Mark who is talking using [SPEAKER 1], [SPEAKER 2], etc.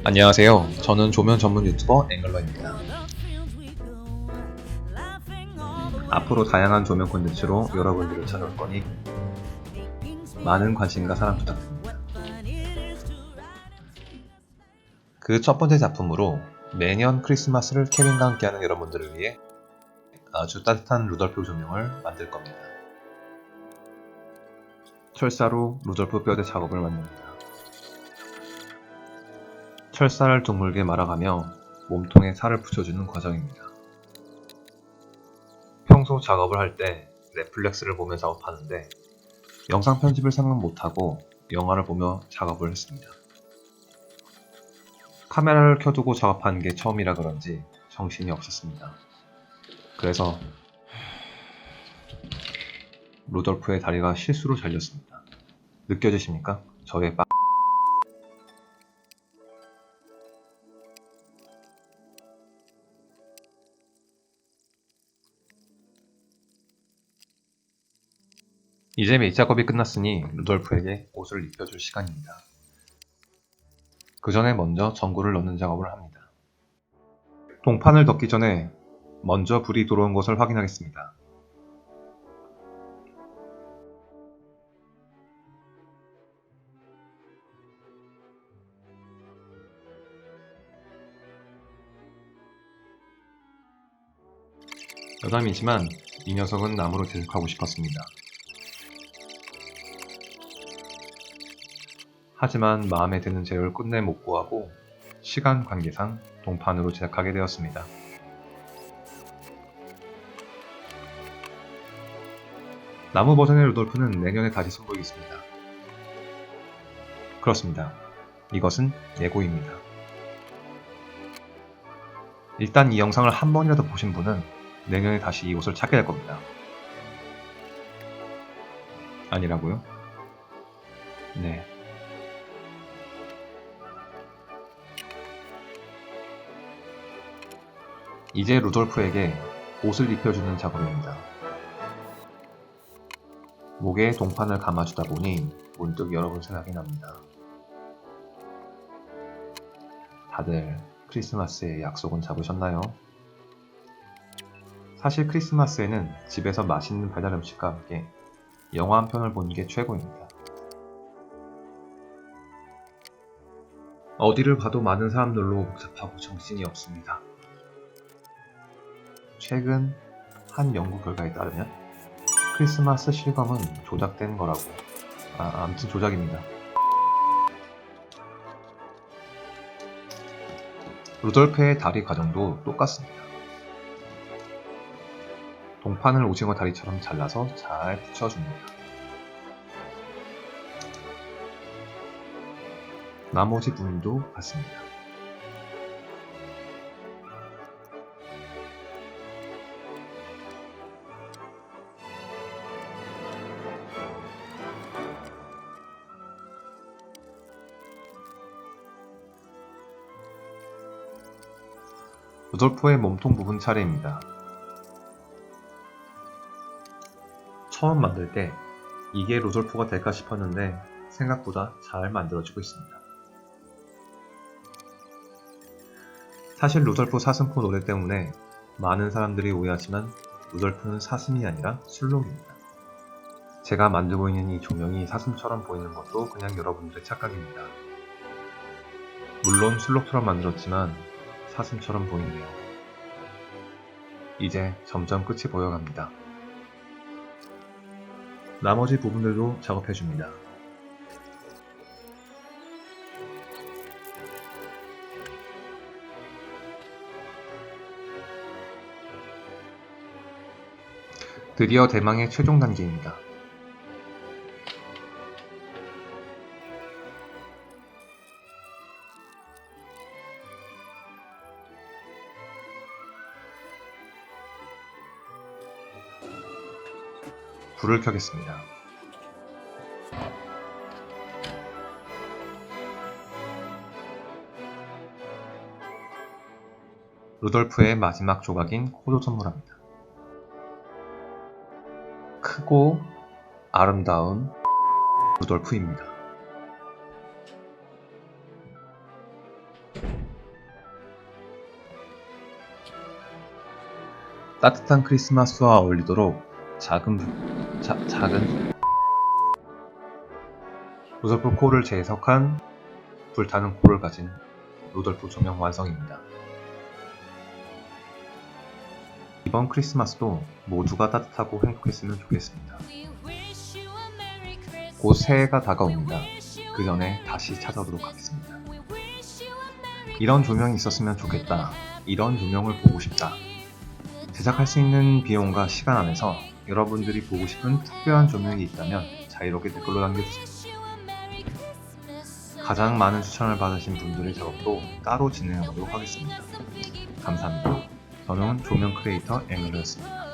[SPEAKER 1] 안녕하세요. 저는 조면 전문 유튜버 앵글러입니다. 앞으로 다양한 조면 콘텐츠로 여러분들을 찾아올 거니 많은 관심과 사랑 부탁드립니다. 그 첫 번째 작품으로 매년 크리스마스를 케빈과 함께하는 여러분들을 위해 아주 따뜻한 루돌프 조명을 만들 겁니다. 철사로 루돌프 뼈대 작업을 만듭니다. 철사를 둥글게 말아가며 몸통에 살을 붙여주는 과정입니다. 평소 작업을 할 때 넷플릭스를 보며 작업하는데 영상 편집을 생각 못하고 영화를 보며 작업을 했습니다. 카메라를 켜두고 작업하는 게 처음이라 그런지 정신이 없었습니다. 그래서 루돌프의 다리가 실수로 잘렸습니다. 느껴지십니까? 저의 이제 메이 작업이 끝났으니 루돌프에게 옷을 입혀줄 시간입니다. 그 전에 먼저 전구를 넣는 작업을 합니다. 동판을 덮기 전에 먼저 불이 들어온 것을 확인하겠습니다. 여담이지만 이 녀석은 나무로 계속하고 싶었습니다. 하지만 마음에 드는 재료를 끝내 못 구하고 시간 관계상 동판으로 제작하게 되었습니다. 나무 버전의 루돌프는 내년에 다시 선보이겠습니다. 그렇습니다. 이것은 예고입니다. 일단 이 영상을 한 번이라도 보신 분은 내년에 다시 이 옷을 찾게 될 겁니다. 아니라고요? 네. 이제 루돌프에게 옷을 입혀주는 작업입니다. 목에 동판을 감아주다 보니 문득 여러분 생각이 납니다. 다들 크리스마스에 약속은 잡으셨나요? 사실 크리스마스에는 집에서 맛있는 배달 음식과 함께 영화 한 편을 보는 게 최고입니다. 어디를 봐도 많은 사람들로 복잡하고 정신이 없습니다. 최근 한 연구 결과에 따르면 크리스마스 실검은 조작된 거라고. 아무튼 조작입니다. 루돌프의 다리 과정도 똑같습니다. 동판을 오징어 다리처럼 잘라서 잘 붙여줍니다. 나머지 부분도 같습니다. 루돌프의 몸통 부분 차례입니다. 처음 만들 때 이게 루돌프가 될까 싶었는데 생각보다 잘 만들어지고 있습니다. 사실 루돌프 사슴포 노래 때문에 많은 사람들이 오해하지만 루돌프는 사슴이 아니라 술록입니다. 제가 만들고 있는 이 조명이 사슴처럼 보이는 것도 그냥 여러분들의 착각입니다. 물론 술록처럼 만들었지만 사슴처럼 보이네요. 이제 점점 끝이 보여갑니다. 나머지 부분들도 작업해줍니다. 드디어 대망의 최종 단계입니다. 불을 켜겠습니다. 루돌프의 마지막 조각인 코도 선물합니다. 크고 아름다운 루돌프입니다. 따뜻한 크리스마스와 어울리도록 작은 루돌프 코를 재해석한 불타는 코를 가진 루돌프 조명 완성입니다. 이번 크리스마스도 모두가 따뜻하고 행복했으면 좋겠습니다. 곧 새해가 다가옵니다. 그 전에 다시 찾아오도록 하겠습니다. 이런 조명이 있었으면 좋겠다. 이런 조명을 보고 싶다. 제작할 수 있는 비용과 시간 안에서 여러분들이 보고 싶은 특별한 조명이 있다면 자유롭게 댓글로 남겨주세요. 가장 많은 추천을 받으신 분들의 작업도 따로 진행해보도록 하겠습니다. 감사합니다. 저는 조명 크리에이터 앵글러였습니다.